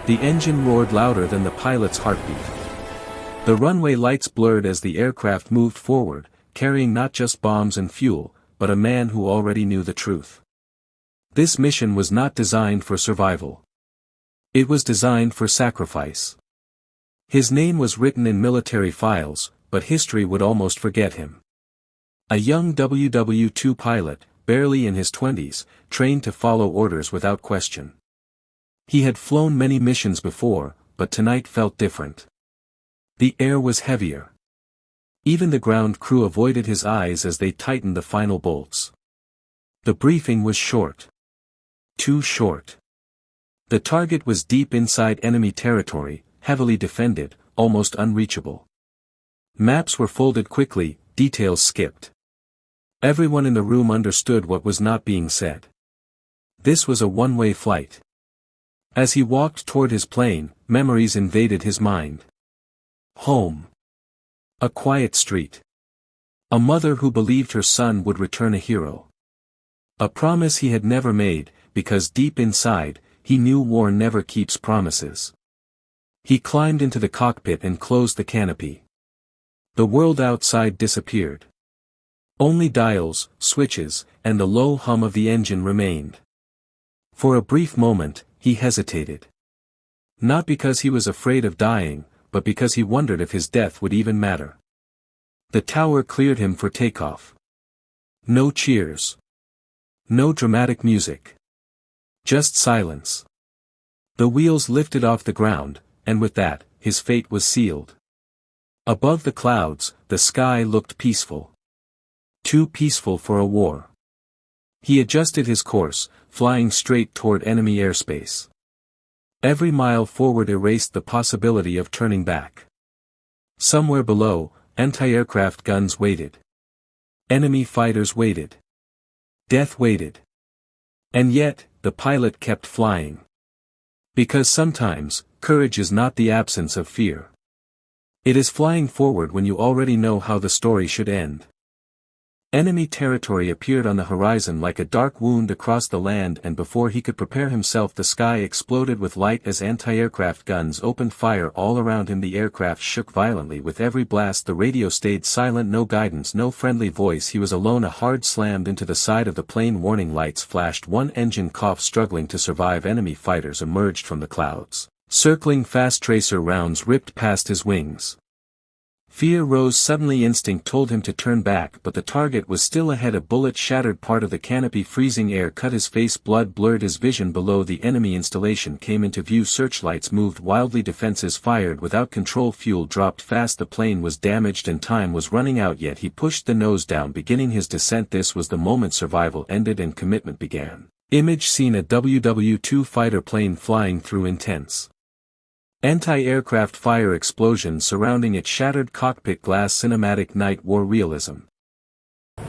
The engine roared louder than the pilot's heartbeat. The runway lights blurred as the aircraft moved forward, carrying not just bombs and fuel, but a man who already knew the truth. This mission was not designed for survival. It was designed for sacrifice. His name was written in military files, but history would almost forget him. A young WW2 pilot, barely in his 20s, trained to follow orders without question. He had flown many missions before, but tonight felt different. The air was heavier. Even the ground crew avoided his eyes as they tightened the final bolts. The briefing was short. Too short. The target was deep inside enemy territory, heavily defended, almost unreachable. Maps were folded quickly, details skipped. Everyone in the room understood what was not being said. This was a one-way flight. As he walked toward his plane, memories invaded his mind. Home. A quiet street. A mother who believed her son would return a hero. A promise he had never made, because deep inside, he knew war never keeps promises. He climbed into the cockpit and closed the canopy. The world outside disappeared. Only dials, switches, and the low hum of the engine remained. For a brief moment, he hesitated. Not because he was afraid of dying, but because he wondered if his death would even matter. The tower cleared him for takeoff. No cheers. No dramatic music. Just silence. The wheels lifted off the ground, and with that, his fate was sealed. Above the clouds, the sky looked peaceful. Too peaceful for a war. He adjusted his course, flying straight toward enemy airspace. Every mile forward erased the possibility of turning back. Somewhere below, anti-aircraft guns waited. Enemy fighters waited. Death waited. And yet, the pilot kept flying. Because sometimes, courage is not the absence of fear. It is flying forward when you already know how the story should end. Enemy territory appeared on the horizon like a dark wound across the land, and before he could prepare himself the sky exploded with light as anti-aircraft guns opened fire all around him. The aircraft shook violently with every blast. The radio stayed silent. No guidance, no friendly voice. He was alone. A hard slammed into the side of the plane. Warning lights flashed. One engine coughed. Struggling to survive. Enemy fighters emerged from the clouds. Circling fast. Tracer rounds ripped past his wings. Fear rose suddenly. Instinct told him to turn back, but the target was still ahead. A bullet shattered part of the canopy. Freezing air cut his face. Blood blurred his vision. Below, the enemy installation came into view. Searchlights moved wildly. Defenses fired without control. Fuel dropped fast. The plane was damaged and time was running out, yet he pushed the nose down, beginning his descent. This was the moment survival ended and commitment began. Image seen: a WW2 fighter plane flying through intense anti-aircraft fire. Explosions surrounding it. Shattered cockpit glass. Cinematic night war realism.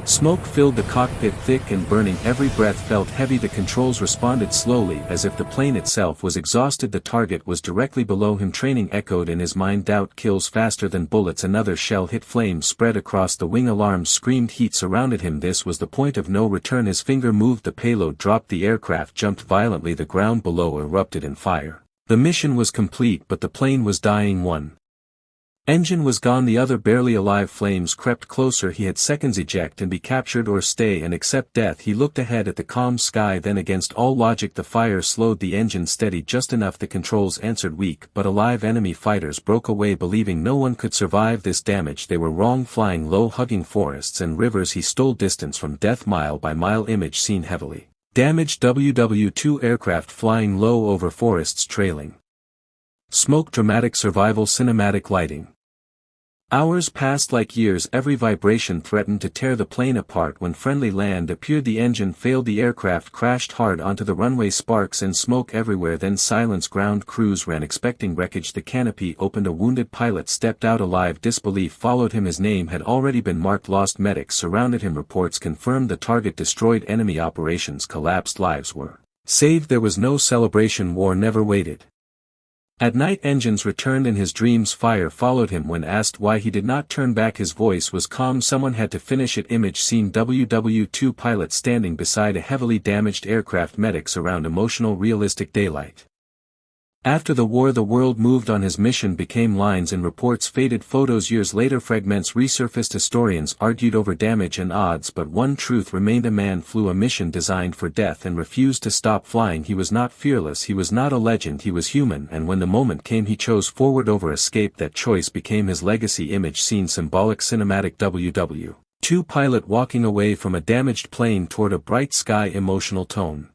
Smoke filled the cockpit, thick and burning. Every breath felt heavy. The controls responded slowly, as if the plane itself was exhausted. The target was directly below him. Training echoed in his mind. Doubt kills faster than bullets. Another shell hit. Flames spread across the wing. Alarms screamed. Heat surrounded him. This was the point of no return. His finger moved. The payload dropped. The aircraft jumped violently. The ground below erupted in fire. The mission was complete, but the plane was dying. One engine was gone, the other barely alive. Flames crept closer. He had seconds: eject and be captured, or stay and accept death. He looked ahead at the calm sky, then against all logic the fire slowed. The engine steadied just enough. The controls answered weak but alive. Enemy fighters broke away, believing no one could survive this damage. They were wrong. Flying low, hugging forests and rivers, he stole distance from death mile by mile. Image seen: heavily damaged WW2 aircraft flying low over forests. Trailing smoke. Dramatic survival. Cinematic lighting. Hours passed like years. Every vibration threatened to tear the plane apart. When friendly land appeared, the engine failed. The aircraft crashed hard onto the runway. Sparks and smoke everywhere. Then silence. Ground crews ran, expecting wreckage. The canopy opened. A wounded pilot stepped out alive. Disbelief followed him. His name had already been marked. Lost. Medics surrounded him. Reports confirmed the target destroyed. Enemy operations collapsed. Lives were saved. There was no celebration. War never waited. At night engines returned. In his dreams fire followed him. When asked why he did not turn back, his voice was calm: someone had to finish it. Image seen: WW2 pilot standing beside a heavily damaged aircraft. Medics around. Emotional realistic daylight. After the war the world moved on, his mission became lines in reports, faded photos. Years later fragments resurfaced. Historians argued over damage and odds, but one truth remained: a man flew a mission designed for death and refused to stop flying. He was not fearless, he was not a legend, he was human, and when the moment came he chose forward over escape. That choice became his legacy. Image scene symbolic cinematic WW2 pilot walking away from a damaged plane toward a bright sky. Emotional tone.